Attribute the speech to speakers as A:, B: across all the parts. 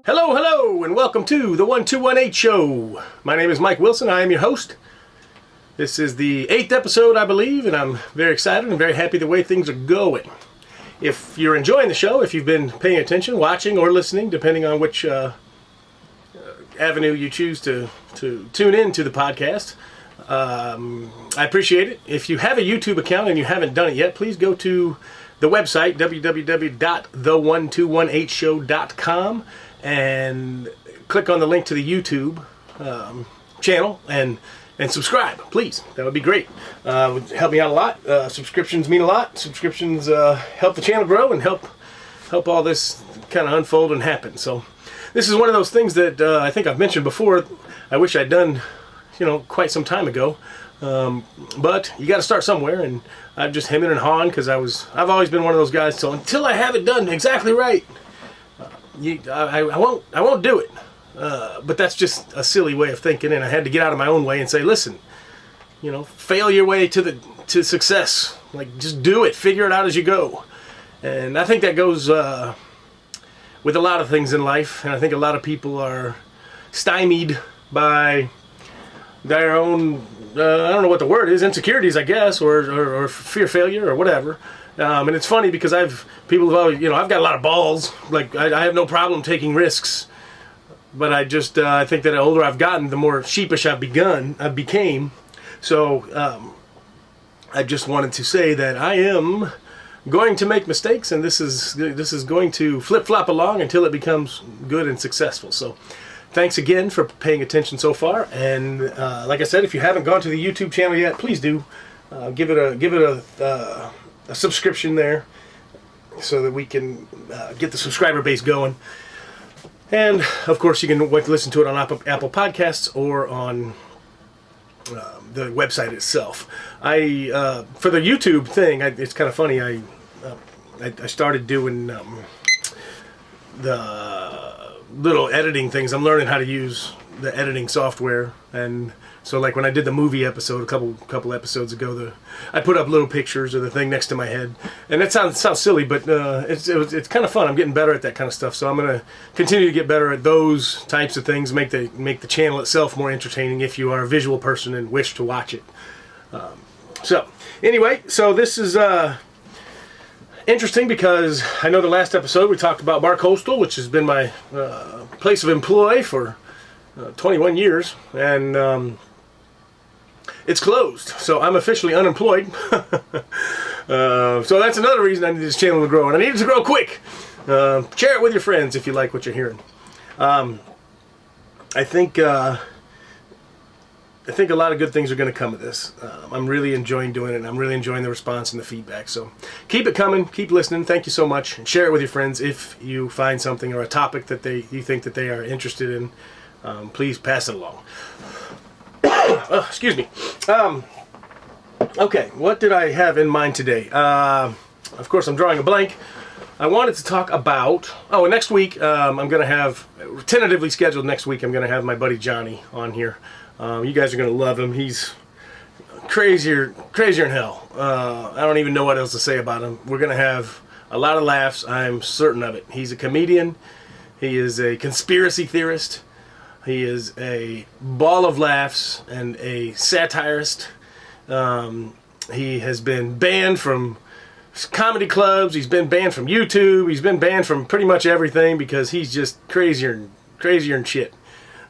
A: Hello, and welcome to the 1218 Show. My name is Mike Wilson. I am your host. This is the 8th episode, I believe, and I'm very excited and very happy the way things are going. If you're enjoying the show, if you've been paying attention, watching, or listening, depending on which avenue you choose to tune in to the podcast, I appreciate it. If you have a YouTube account and you haven't done it yet, please go to the website, www.the1218show.com, and click on the link to the YouTube channel and subscribe, please. That would be great. Would help me out a lot. Subscriptions mean a lot. Subscriptions help the channel grow and help all this kind of unfold and happen. So this is one of those things that I think I've mentioned before. I wish I'd done, quite some time ago. But you got to start somewhere, and I'm just hemming and hawing because I've always been one of those guys. So until I have it done exactly right, I won't do it. But that's just a silly way of thinking, and I had to get out of my own way and say, listen, fail your way to success. Like, just do it. Figure it out as you go. And I think that goes with a lot of things in life, and I think a lot of people are stymied by their own, I don't know what the word is, insecurities, I guess, or fear failure or whatever. And it's funny because people have always, I've got a lot of balls. Like, I have no problem taking risks. But I think that the older I've gotten, the more sheepish I've became. So I just wanted to say that I am going to make mistakes, and this is going to flip-flop along until it becomes good and successful. So thanks again for paying attention so far. And like I said, if you haven't gone to the YouTube channel yet, please do. Give it a subscription there so that we can get the subscriber base going. And, of course, you can listen to it on Apple Podcasts or on the website itself. For the YouTube thing, it's kind of funny. I started doing the little editing things. I'm learning how to use the editing software, and so like when I did the movie episode a couple episodes ago, I put up little pictures of the thing next to my head, and that sounds silly, but it's kind of fun. I'm getting better at that kind of stuff, so I'm gonna continue to get better at those types of things. Make the channel itself more entertaining if you are a visual person and wish to watch it. So anyway, this is interesting because I know the last episode we talked about Bar Coastal, which has been my place of employ for 21 years, and it's closed, so I'm officially unemployed. So that's another reason I need this channel to grow, and I need it to grow quick. Share it with your friends if you like what you're hearing. I think a lot of good things are going to come of this. I'm really enjoying doing it, and I'm really enjoying the response and the feedback. So keep it coming, keep listening. Thank you so much, and share it with your friends if you find something or a topic that you think that they are interested in. Please pass it along. Excuse me. Okay, what did I have in mind today? Of course, I'm drawing a blank. I wanted to talk about... next week, I'm going to have... Tentatively scheduled next week, I'm going to have my buddy Johnny on here. You guys are going to love him. He's crazier than hell. I don't even know what else to say about him. We're going to have a lot of laughs. I'm certain of it. He's a comedian. He is a conspiracy theorist. He is a ball of laughs and a satirist. He has been banned from comedy clubs. He's been banned from YouTube. He's been banned from pretty much everything because he's just crazier than shit.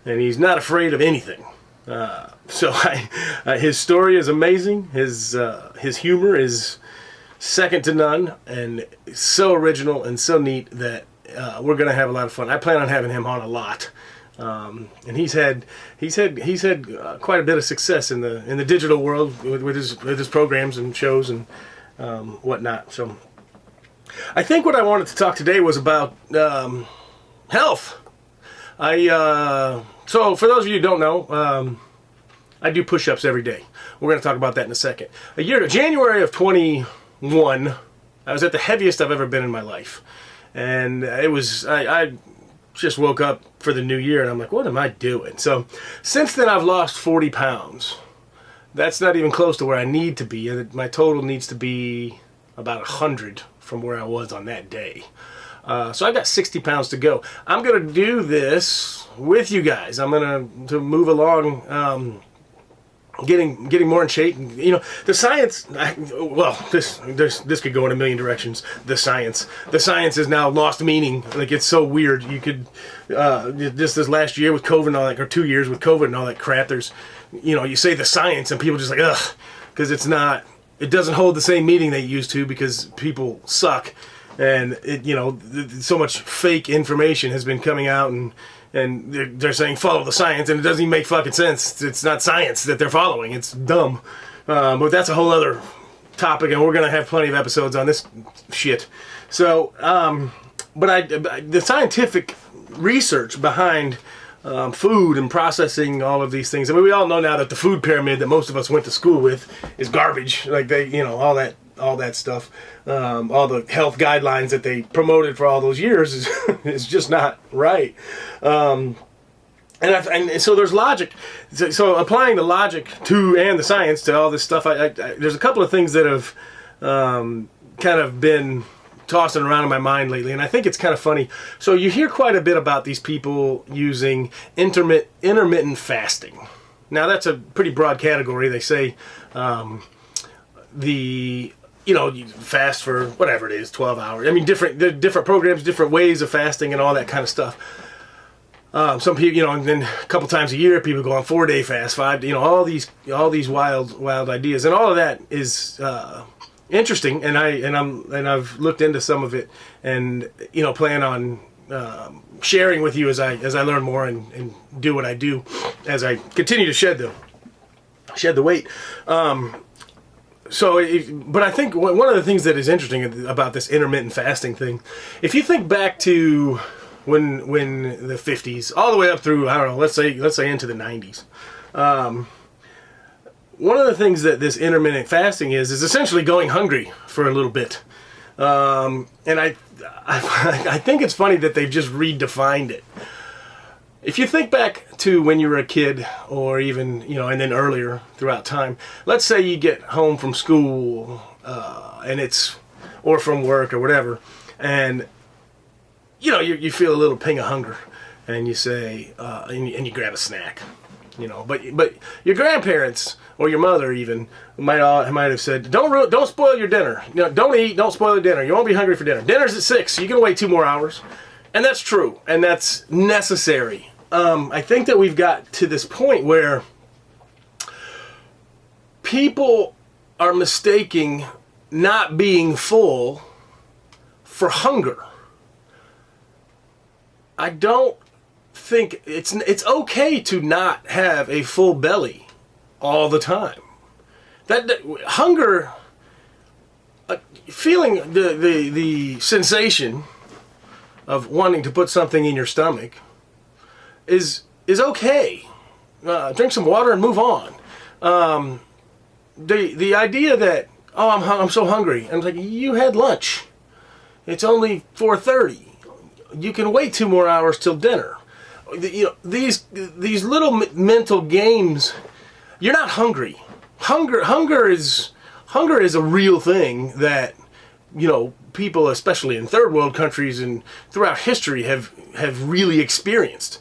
A: And he's not afraid of anything. So his story is amazing. His humor is second to none, and so original and so neat that we're gonna have a lot of fun. I plan on having him on a lot. And he's had quite a bit of success in the digital world with his programs and shows and whatnot. So I think what I wanted to talk today was about health. So for those of you who don't know, I do push-ups every day. We're going to talk about that in a second. January of 21, I was at the heaviest I've ever been in my life. And it was, I just woke up for the new year and I'm like, what am I doing? So since then I've lost 40 pounds. That's not even close to where I need to be. My total needs to be about 100 from where I was on that day. So I've got 60 pounds to go. I'm going to do this with you guys. I'm going to move along, getting more in shape. You know, the science, well, this could go in a million directions. The science has now lost meaning. Like, it's so weird. You could, just this last year with COVID and all that, or 2 years with COVID and all that crap, there's, you know, you say the science and people just like, ugh, because it doesn't hold the same meaning they used to, because people suck. And so much fake information has been coming out, and they're saying follow the science, and it doesn't even make fucking sense. It's not science that they're following. It's dumb. But that's a whole other topic, and we're gonna have plenty of episodes on this shit. So, but the scientific research behind food and processing all of these things. I mean, we all know now that the food pyramid that most of us went to school with is garbage. Like, all that stuff, all the health guidelines that they promoted for all those years is just not right. And so there's logic. So applying the logic and the science to all this stuff, there's a couple of things that have kind of been tossing around in my mind lately, and I think it's kind of funny. So you hear quite a bit about these people using intermittent fasting. Now, that's a pretty broad category. They say you fast for whatever it is, 12 hours. I mean, different programs, different ways of fasting and all that kind of stuff. Some people, and then a couple times a year, people go on 4-day fast, 5, all these wild ideas, and all of that is interesting. And I've looked into some of it, and plan on sharing with you as I learn more and do what I do as I continue to shed the weight. But I think one of the things that is interesting about this intermittent fasting thing, if you think back to when the 50s, all the way up through, I don't know, let's say into the 90s, one of the things that this intermittent fasting is essentially going hungry for a little bit. And I think it's funny that they've just redefined it. If you think back to when you were a kid, or even, and then earlier throughout time, let's say you get home from school, or from work or whatever, and, you feel a little ping of hunger, and you say, and you grab a snack, but your grandparents or your mother even might have said, don't spoil your dinner. Don't spoil your dinner. You won't be hungry for dinner. Dinner's at 6, so you can wait 2 more hours. And that's true, and that's necessary. I think that we've got to this point where people are mistaking not being full for hunger. I don't think it's okay to not have a full belly all the time. That hunger, feeling the sensation of wanting to put something in your stomach is okay. Drink some water and move on. The idea that, I'm so hungry, and it's like, you had lunch. It's only 4:30. You can wait 2 more hours till dinner. These little mental games. You're not hungry. Hunger is a real thing that people, especially in third world countries and throughout history, have really experienced.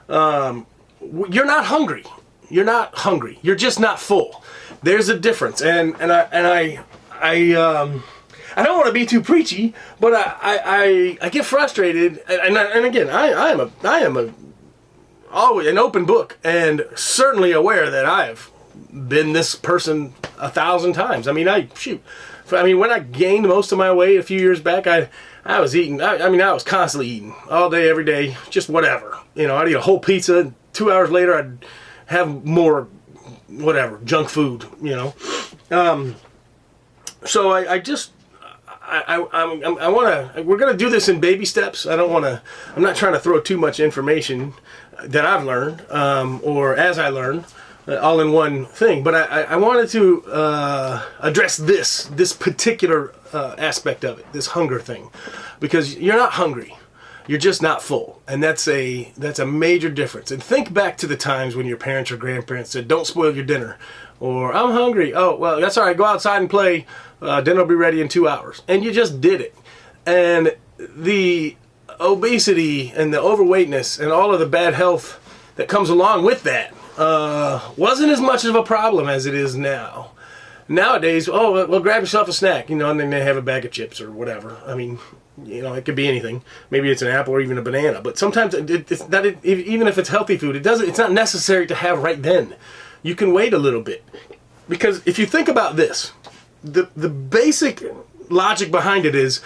A: You're not hungry. You're not hungry. You're just not full. There's a difference, and I don't want to be too preachy, but I get frustrated, and again, I am always an open book, and certainly aware that I have been this person 1,000 times. I mean, when I gained most of my weight a few years back, I was eating. I was constantly eating all day, every day, just whatever. I'd eat a whole pizza. 2 hours later, I'd have more, whatever, junk food. So I want to. We're gonna do this in baby steps. I'm not trying to throw too much information that I've learned, or as I learn, all in one thing. But I wanted to address this particular aspect of it, this hunger thing, because you're not hungry. You're just not full, and that's a major difference. And think back to the times when your parents or grandparents said, "Don't spoil your dinner," or "I'm hungry." "Oh, well, that's all right. Go outside and play. Dinner will be ready in 2 hours." And you just did it. And the obesity and the overweightness and all of the bad health that comes along with that wasn't as much of a problem as it is now. Nowadays, oh, well, grab yourself a snack, and then they have a bag of chips or whatever. I mean, it could be anything. Maybe it's an apple or even a banana. But sometimes it's not, even if it's healthy food, it's not necessary to have right then. You can wait a little bit. Because if you think about this, the basic logic behind it is,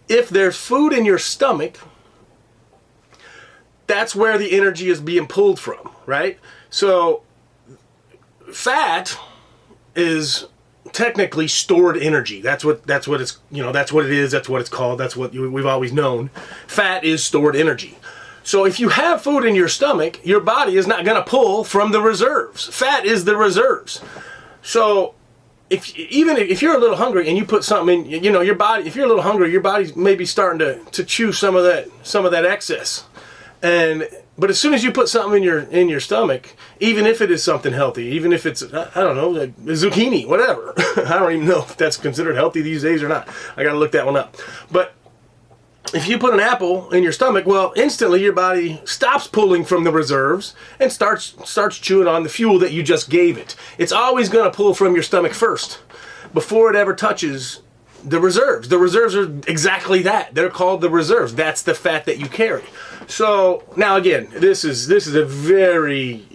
A: if there's food in your stomach, that's where the energy is being pulled from, right? So fat is technically stored energy. That's what it's that's what it is. That's what it's called. That's what we've always known. Fat is stored energy. So if you have food in your stomach, your body is not going to pull from the reserves. Fat is the reserves. So even if you're a little hungry and you put something in, your body. If you're a little hungry, your body's maybe starting to chew some of that excess. But as soon as you put something in your stomach, even if it is something healthy, even if it's, I don't know, like zucchini, whatever. I don't even know if that's considered healthy these days or not. I got to look that one up. But if you put an apple in your stomach, well, instantly your body stops pulling from the reserves and starts chewing on the fuel that you just gave it. It's always going to pull from your stomach first before it ever touches the reserves. The reserves are exactly that. They're called the reserves. That's the fat that you carry. So now again, this is a very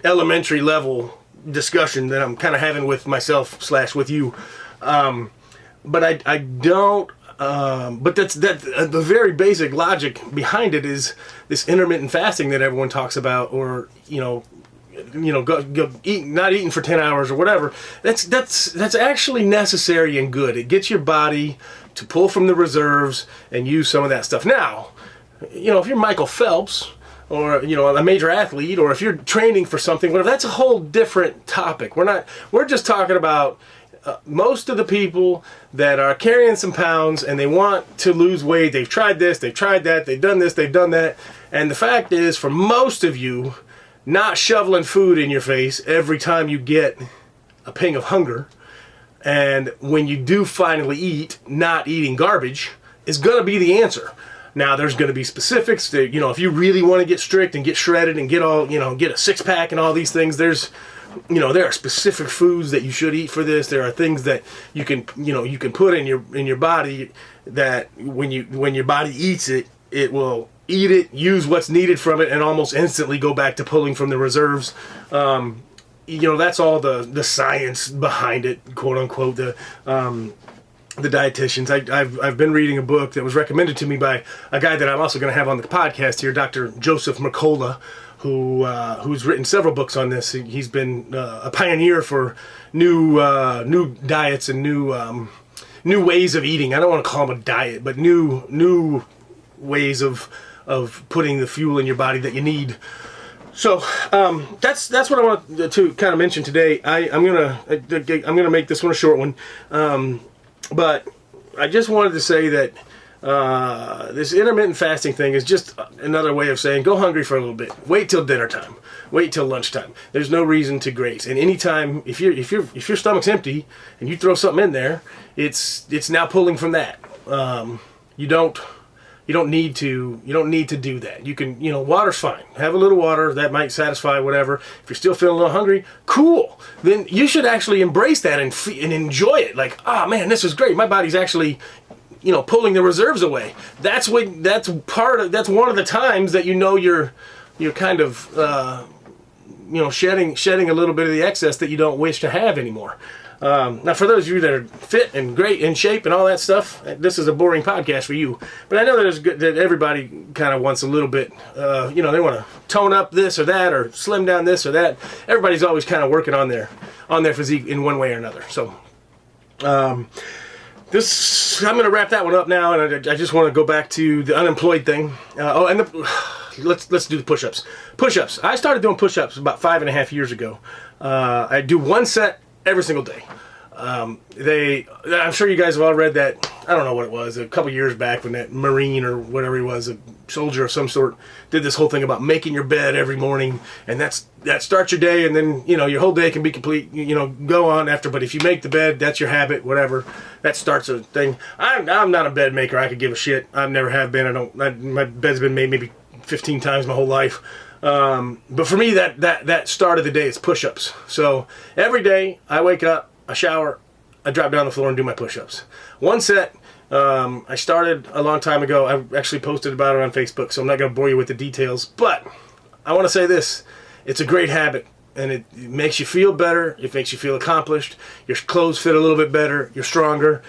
A: elementary level discussion that I'm kind of having with myself / with you. But I don't. But that's the very basic logic behind it is this intermittent fasting that everyone talks about, or go eat, not eating for 10 hours or whatever. That's actually necessary and good. It gets your body to pull from the reserves and use some of that stuff. Now, if you're Michael Phelps or a major athlete, or if you're training for something, whatever, that's a whole different topic. We're just talking about most of the people that are carrying some pounds and they want to lose weight. They've tried this, they've tried that, they've done this, they've done that. And the fact is, for most of you, not shoveling food in your face every time you get a ping of hunger, and when you do finally eat, not eating garbage, is going to be the answer. Now, there's going to be specifics that, if you really want to get strict and get shredded and get a six-pack and all these things, there are specific foods that you should eat for this. There are things that you can put in your body that when your body eats it, it will eat it, use what's needed from it, and almost instantly go back to pulling from the reserves. That's all the science behind it, quote unquote. The dietitians. I've been reading a book that was recommended to me by a guy that I'm also going to have on the podcast here, Dr. Joseph Mercola, who's written several books on this. He's been a pioneer for new diets and new ways of eating. I don't want to call them a diet, but new ways of putting the fuel in your body that you need. So that's what I want to kind of mention today. I'm gonna make this one a short one. But I just wanted to say that this intermittent fasting thing is just another way of saying go hungry for a little bit. Wait till dinner time. Wait till lunchtime. There's no reason to graze. And anytime, if your stomach's empty and you throw something in there, it's now pulling from that. You don't need to do that. You can, water's fine. Have a little water, that might satisfy whatever. If you're still feeling a little hungry, cool. Then you should actually embrace that and enjoy it. Like, man, this is great. My body's actually, pulling the reserves away. That's one of the times that you're kind of shedding a little bit of the excess that you don't wish to have anymore. Now, for those of you that are fit and great in shape and all that stuff, this is a boring podcast for you. But I know that everybody kind of wants a little bit, they want to tone up this or that or slim down this or that. Everybody's always kind of working on their physique in one way or another. So, I'm going to wrap that one up now, and I just want to go back to the unemployed thing. Let's do the push-ups. Push-ups. I started doing push-ups about 5.5 years ago. I do one set every single day. I'm sure you guys have all read that I don't know what it was, a couple years back when that Marine or whatever he was, a soldier of some sort, did this whole thing about making your bed every morning, and that starts your day, and then, you know, your whole day can be complete, you know, go on after, but if you make the bed, that's your habit, whatever, that starts a thing. I'm not a bed maker, I could give a shit, I never have been, my bed's been made maybe 15 times my whole life. But for me, that start of the day is push-ups. So every day I wake up, I shower, I drop down on the floor and do my push-ups. One set, I started a long time ago. I actually posted about it on Facebook, so I'm not going to bore you with the details. But I want to say this. It's a great habit, and it makes you feel better. It makes you feel accomplished. Your clothes fit a little bit better. You're stronger.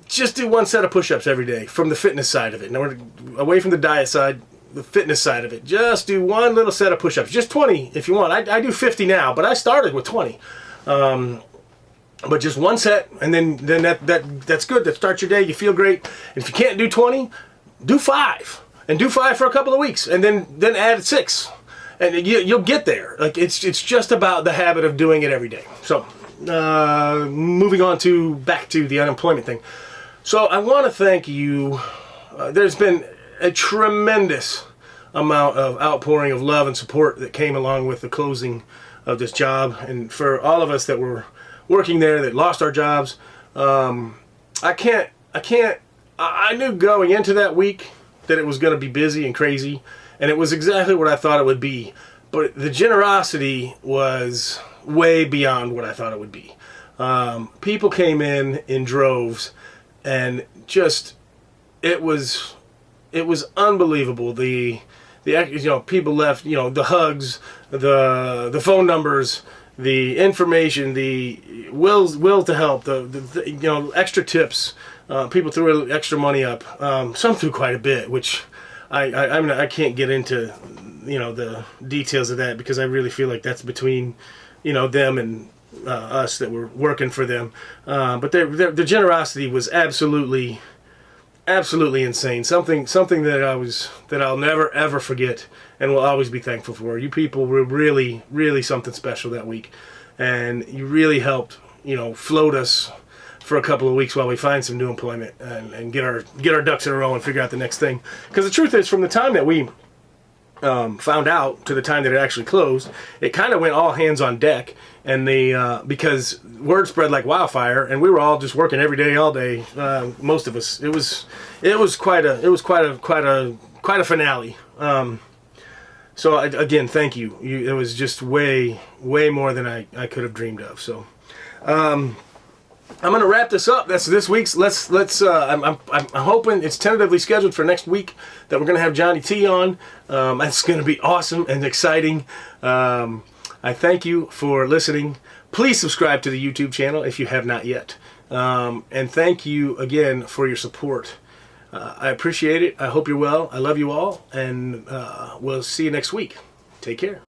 A: Just do one set of push-ups every day from the fitness side of it. Now we're away from the diet side, the fitness side of it. Just do one little set of push-ups. Just 20 if you want. I do 50 now, but I started with 20. But just one set, and then that's good. That starts your day. You feel great. And if you can't do 20, do 5, and do 5 for a couple of weeks, and then add 6, and you'll get there. Like it's just about the habit of doing it every day. So moving on to back to the unemployment thing. So I want to thank you. There's been a tremendous amount of outpouring of love and support that came along with the closing of this job, and for all of us that were working there that lost our jobs. I knew going into that week that it was going to be busy and crazy, and it was exactly what I thought it would be, but the generosity was way beyond what I thought it would be. People came in droves, and just it was unbelievable. The people left, the hugs, the phone numbers, the information, the will to help, the extra tips. People threw extra money up. Some threw quite a bit, which I can't get into the details of that, because I really feel like that's between them and us that were working for them. But the generosity was absolutely insane. Something that I'll never ever forget and will always be thankful for. You people were really something special that week, and you really helped float us for a couple of weeks while we find some new employment and get our ducks in a row and figure out the next thing. Because the truth is, from the time that we found out to the time that it actually closed, it kind of went all hands on deck, and because word spread like wildfire, and we were all just working every day, all day. Most of us. It was quite a finale. So again, thank you. It was just way more than I could have dreamed of. So I'm gonna wrap this up. That's this week's. I'm hoping it's tentatively scheduled for next week that we're gonna have Johnny T on. That's gonna be awesome and exciting. I thank you for listening. Please subscribe to the YouTube channel if you have not yet. And thank you again for your support. I appreciate it. I hope you're well. I love you all, and we'll see you next week. Take care.